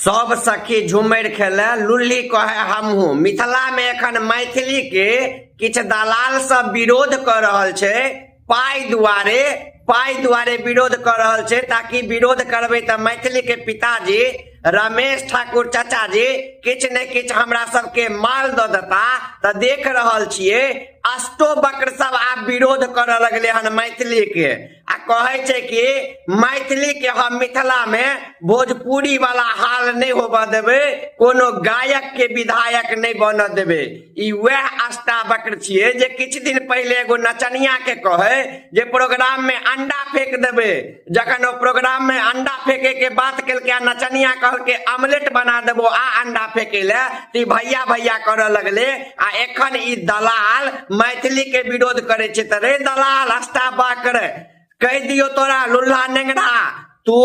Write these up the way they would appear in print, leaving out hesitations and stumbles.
सब सखी झुमर खेले लुल्ली कहे हमहू। मिथिला में एखन मैथिली के किछ दलाल सब विरोध कर रहल छै, पाई दुआरे विरोध कर रहल छै, ताकि विरोध करबे त मैथिली के पिताजी रमेश ठाकुर चाचा जी किछ ने किछ हमरा सबके माल द देता। त देख रहल छिए अष्टो वक्र सब आब विरोध कर लगले हन मैथिली के, आ कहे छै कि मैथिली के हम मिथिला में भोजपुरी वाला हाल नहीं होबा देबे, कोनो गायक के विधायक नहीं बन देबे। ई वह अष्टावक्र छिए जे किछ दिन पहले एगो नचनिया के कहे जे प्रोग्राम में अंडा फेंक देबे। जखन ओ प्रोग्राम में अंडा फेंके के बात केलकै, नचनिया के ऑमलेट बना देबो आ अंडा फेंके ले, ती भैया भैया कर लगले। आ एखन ई दलाल मैथिली के विरोध करे छै। त रे दलाल अष्टावक्र, कह दियो तोरा लुल्हा नेंगरा, तू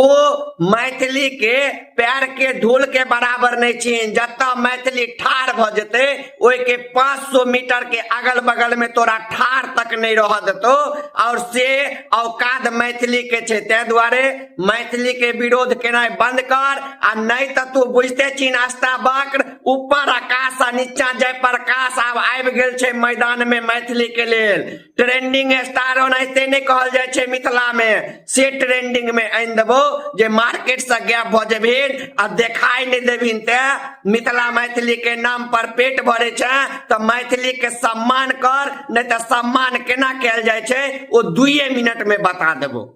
मैथिली के पैर के धूल के बराबर नहीं छीन। जत्ता मैथिली ठाड़ भ जेते ओइ के 500 मीटर के अगल बगल में तोरा ठाड़ तक नहीं रह देतो, और से औकात मैथिली के छे। ते दुआरे मैथिली के विरोध केनाइ बंद कर, आ नहीं त तू बुझते छीन अष्टावक्र ऊपर आकाश आ नीचा जय प्रकाश आब आबि गेल छे मैदान में मैथिली के लेल। ट्रेंडिंग स्टार ओनाहिते नहीं कहल जाय छे मिथिला में, से ट्रेंडिंग में आइन देबो जे मार्केट से गैप भ जेबहिन आ देखाई नहीं देबहिन। ते मिथिला मैथिली के नाम पर पेट भरे छे, त मैथिली के सम्मान कर, नहीं त सम्मान केना कैल जाय छे ओ 2 मिनट में बता देबो।